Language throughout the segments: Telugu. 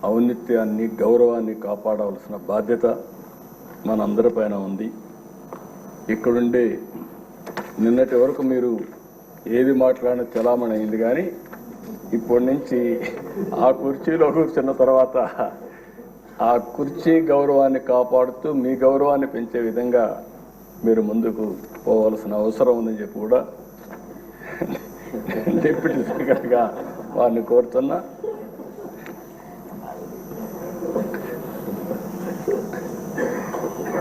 ఔన్నత్యాన్ని గౌరవాన్ని కాపాడవలసిన బాధ్యత మనందరిపైన ఉంది. ఇక్కడుండే నిన్నటి వరకు మీరు ఏది మాట్లాడిన చలామణి అయింది, కానీ ఇప్పటి నుంచి ఆ కుర్చీలో కూర్చున్న తర్వాత ఆ కుర్చీ గౌరవాన్ని కాపాడుతూ మీ గౌరవాన్ని పెంచే విధంగా మీరు ముందుకు పోవాల్సిన అవసరం ఉందని చెప్పి కూడా డిప్యూటీ స్పీకర్గా వారిని కోరుతున్నా.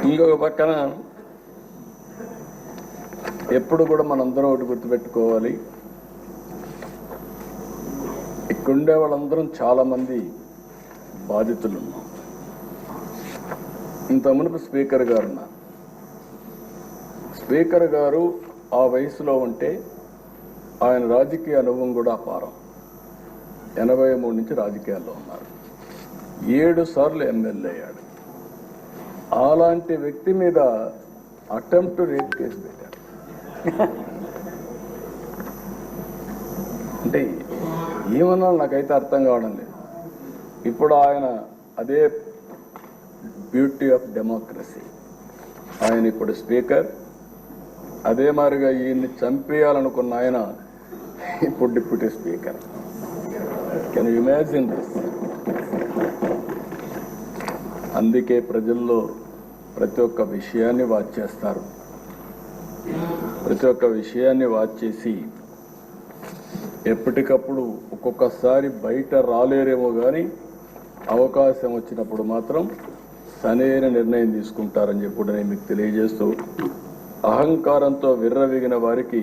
ఇంకొక పక్కన ఎప్పుడు కూడా మనందరం ఒకటి గుర్తుపెట్టుకోవాలి, ఇక్కడుండే వాళ్ళందరం చాలామంది బాధితులు ఉన్నాం. ఇంత మునుపు స్పీకర్ గారు ఉన్నారు. స్పీకర్ గారు ఆ వయసులో ఉంటే ఆయన రాజకీయ అనుభవం కూడా అపారం. 83 నుంచి రాజకీయాల్లో ఉన్నారు. 7 సార్లు ఎమ్మెల్యే అయ్యాడు. అలాంటి వ్యక్తి మీద అటెంప్ట్ రేప్ కేసు పెట్టారు. అంటే ఏమన్నా నాకైతే అర్థం కావడం లేదు. ఇప్పుడు ఆయన అదే బ్యూటీ ఆఫ్ డెమోక్రసీ, ఆయన ఇప్పుడు స్పీకర్. అదే మాదిరిగా ఈయన్ని చంపేయాలనుకున్న ఆయన ఇప్పుడు deputy speaker. Can you imagine this? అందుకే ప్రజల్లో ప్రతి ఒక్క విషయాన్ని వాచ్ చేస్తారు. ప్రతి ఒక్క విషయాన్ని వాచ్ చేసి ఎప్పటికప్పుడు ఒక్కొక్కసారి బయట రాలేరేమో కానీ అవకాశం వచ్చినప్పుడు మాత్రం సరైన నిర్ణయం తీసుకుంటారని చెప్పి నేను మీకు తెలియజేస్తూ, అహంకారంతో విర్రవీగిన వారికి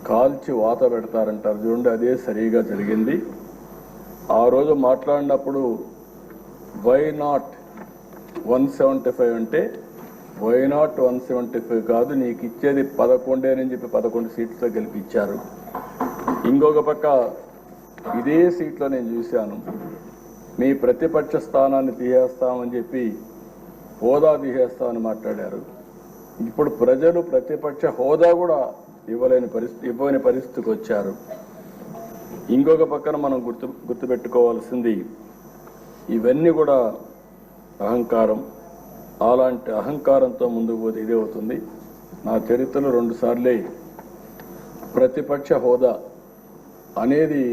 కాల్చి వాత పెడతారంటారు చూడండి, అదే సరిగా జరిగింది. ఆ రోజు మాట్లాడినప్పుడు వై నాట్ 175 అంటే వై నాట్ 175 కాదు, నీకు ఇచ్చేది 11 అని చెప్పి 11 సీట్లతో గెలిపించారు. ఇంకొక పక్క ఇదే సీట్లో నేను చూశాను, మీ ప్రతిపక్ష స్థానాన్ని తీసేస్తామని చెప్పి హోదా తీసేస్తామని మాట్లాడారు. ఇప్పుడు ప్రజలు ప్రతిపక్ష హోదా కూడా ఇవ్వని పరిస్థితికి వచ్చారు. ఇంకొక పక్కన మనం గుర్తుపెట్టుకోవాల్సింది, ఇవన్నీ కూడా అహంకారం. అలాంటి అహంకారంతో ముందుకు పోతే ఇదే అవుతుంది. నా చరిత్రలో 2 సార్లే ప్రతిపక్ష హోదా అనేది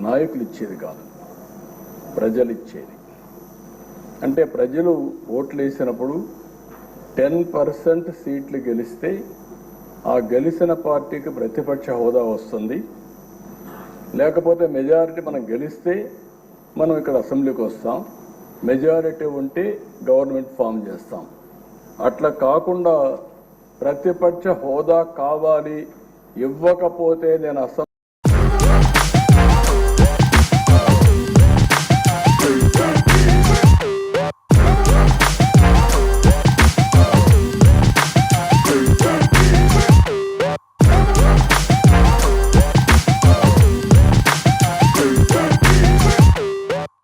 నాయకులు ఇచ్చేది కాదు, ప్రజలు ఇచ్చేది. అంటే ప్రజలు ఓట్లు వేసినప్పుడు 10% సీట్లు గెలిస్తే ఆ గెలిచిన పార్టీకి ప్రతిపక్ష హోదా వస్తుంది. లేకపోతే మెజారిటీ మనం గెలిస్తే మనం ఇక్కడ అసెంబ్లీకి వస్తాం, మెజారిటీ ఉంటే గవర్నమెంట్ ఫామ్ చేస్తాం. అట్లా కాకుండా ప్రతిపక్ష హోదా కావాలి, ఇవ్వకపోతే నేను